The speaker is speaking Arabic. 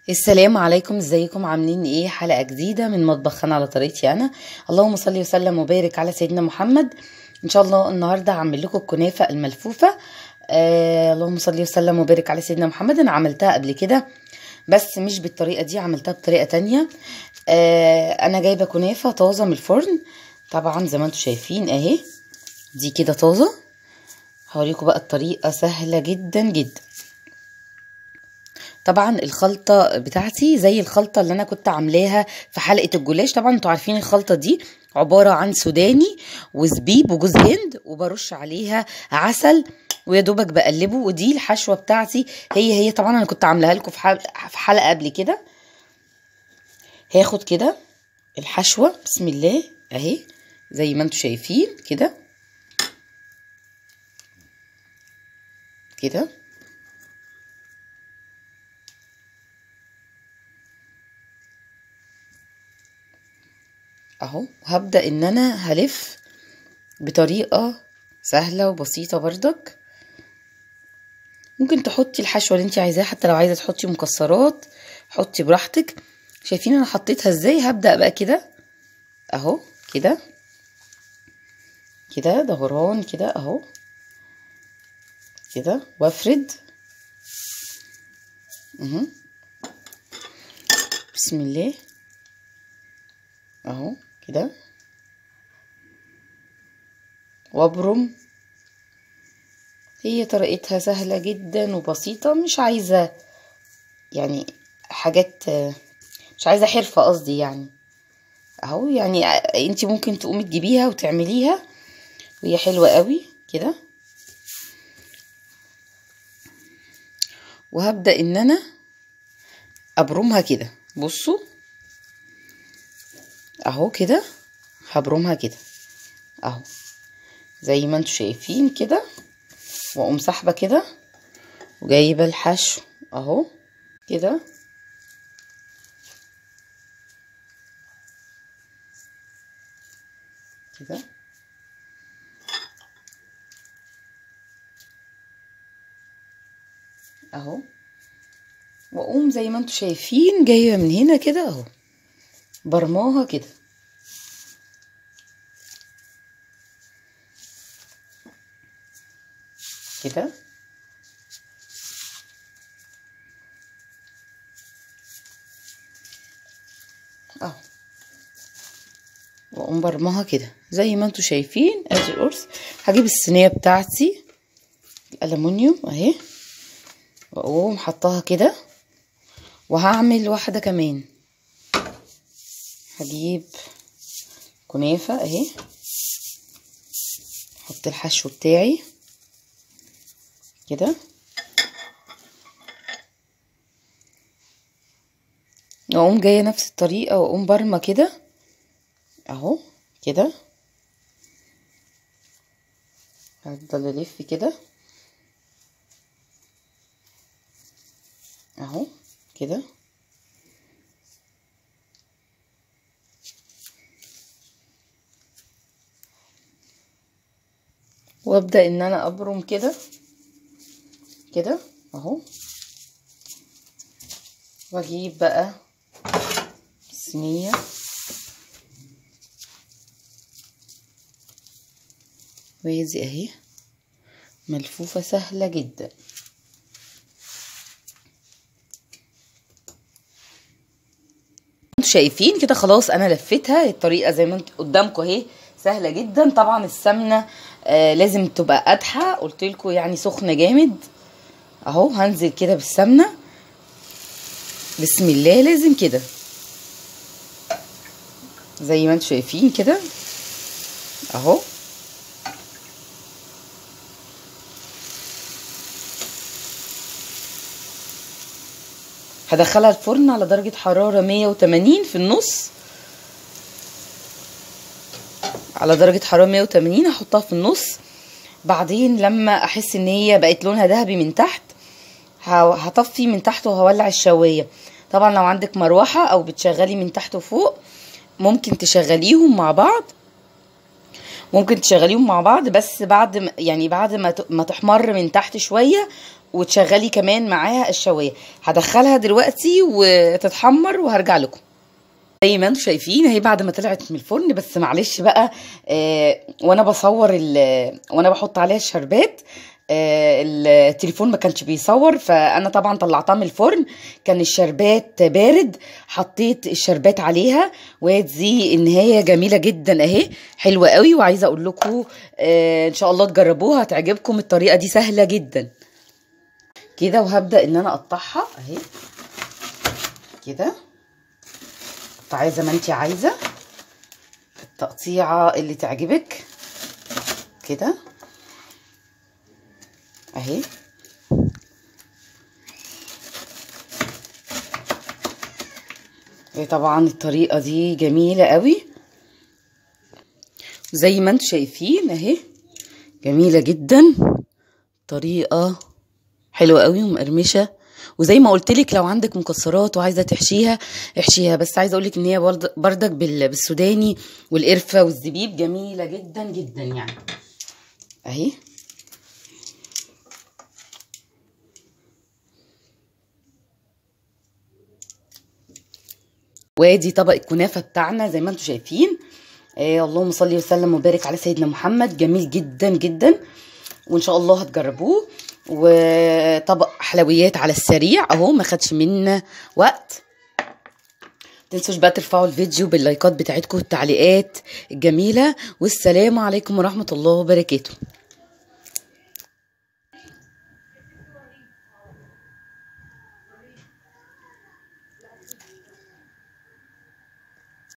السلام عليكم، ازيكم؟ عاملين ايه؟ حلقة جديدة من مطبخنا على طريقتي انا. اللهم صل وسلم وبارك على سيدنا محمد. ان شاء الله النهاردة هعمل لكم الكنافة الملفوفة. اللهم صل وسلم وبارك على سيدنا محمد. انا عملتها قبل كده بس مش بالطريقة دي، عملتها بطريقة تانية. انا جايبة كنافة طازة من الفرن طبعا زي ما انتم شايفين اهي، دي كده طازة. هوريكم بقى الطريقة سهلة جدا جدا. طبعا الخلطة بتاعتي زي الخلطة اللي انا كنت عاملاها في حلقة الجلاش. طبعا انتوا عارفين الخلطة دي عبارة عن سوداني وزبيب وجوز هند، وبرش عليها عسل ويا دوبك بقلبه. ودي الحشوة بتاعتي هي طبعا انا كنت عاملاها لكم في حلقة قبل كده. هاخد كده الحشوة بسم الله اهي زي ما انتوا شايفين كده كده اهو. وهبدأ ان انا هلف بطريقة سهلة وبسيطة بردك. ممكن تحطي الحشوة اللي انت عايزاها، حتى لو عايزة تحطي مكسرات حطي براحتك. شايفين انا حطيتها ازاي؟ هبدأ بقى كده اهو كده كده دوران كده اهو كده وافرد بسم الله اهو كده وابرم. هي طريقتها سهلة جدا وبسيطة، مش عايزة يعني حاجات، مش عايزة حرفة قصدي يعني اهو. يعني انتي ممكن تقومي تجيبيها وتعمليها وهي حلوة قوي كده. وهبدأ ان انا ابرمها كده، بصوا اهو كده هبرمها كده اهو زي ما انتوا شايفين كده. واقوم سحبه كده وجايبه الحشو اهو كده كده اهو. واقوم زي ما انتوا شايفين جايبه من هنا كده اهو برماها كده كده اهو. واقوم برماها كده زي ما انتوا شايفين. ادي القرص. هجيب الصينيه بتاعتي الالومنيوم اهي واقوم حطاها كده. وهعمل واحده كمان. هجيب كنافه اهي، احط الحشو بتاعي كده واقوم جايه نفس الطريقه واقوم برمه كده اهو كده. هفضل الف كده اهو كده. وابدا ان انا ابرم كده كده اهو. واجيب بقى صينيه وادي اهي ملفوفه سهله جدا. انتوا شايفين كده خلاص انا لفيتها. الطريقه زي ما انتوا قدامكم اهي سهله جدا. طبعا السمنه لازم تبقى قادحه، قلت لكم يعني سخنه جامد اهو. هنزل كده بالسمنه بسم الله لازم كده زي ما انتوا شايفين كده اهو. هدخلها الفرن على درجة حرارة 180 في النص، على درجة حرارة 180 هحطها في النص. بعدين لما احس ان هي بقت لونها ذهبي من تحت هطفي من تحت وهولع الشواية. طبعا لو عندك مروحة او بتشغلي من تحت وفوق ممكن تشغليهم مع بعض ممكن تشغليهم مع بعض، بس بعد ما تحمر من تحت شويه، وتشغلي كمان معاها الشوايه. هدخلها دلوقتي وتتحمر وهرجع لكم. زي ما انتم شايفين اهي بعد ما طلعت من الفرن، بس معلش بقى وانا بصور وانا بحط عليها الشربات التليفون ما كانش بيصور، فانا طبعا طلعتها من الفرن كان الشربات بارد، حطيت الشربات عليها، وادي النهايه جميله جدا اهي، حلوه قوي. وعايزه اقول لكم ان شاء الله تجربوها هتعجبكم، الطريقه دي سهله جدا كده. وهبدا ان انا اقطعها اهي كده، قطعيها زي ما انت عايزه، التقطيعه اللي تعجبك كده اهي. طبعا الطريقه دي جميله قوي، زي ما انتم شايفين اهي جميله جدا، طريقه حلوه قوي ومقرمشه. وزي ما قلت لك لو عندك مكسرات وعايزه تحشيها احشيها، بس عايزه اقول لك ان هي بردك بالسوداني والقرفه والزبيب جميله جدا جدا يعني اهي. وادي طبق الكنافه بتاعنا زي ما انتم شايفين. اللهم صل وسلم وبارك على سيدنا محمد، جميل جدا جدا، وان شاء الله هتجربوه. وطبق حلويات على السريع اهو، ما خدش منا وقت. متنسوش بقى ترفعوا الفيديو باللايكات بتاعتكم والتعليقات الجميله. والسلام عليكم ورحمه الله وبركاته.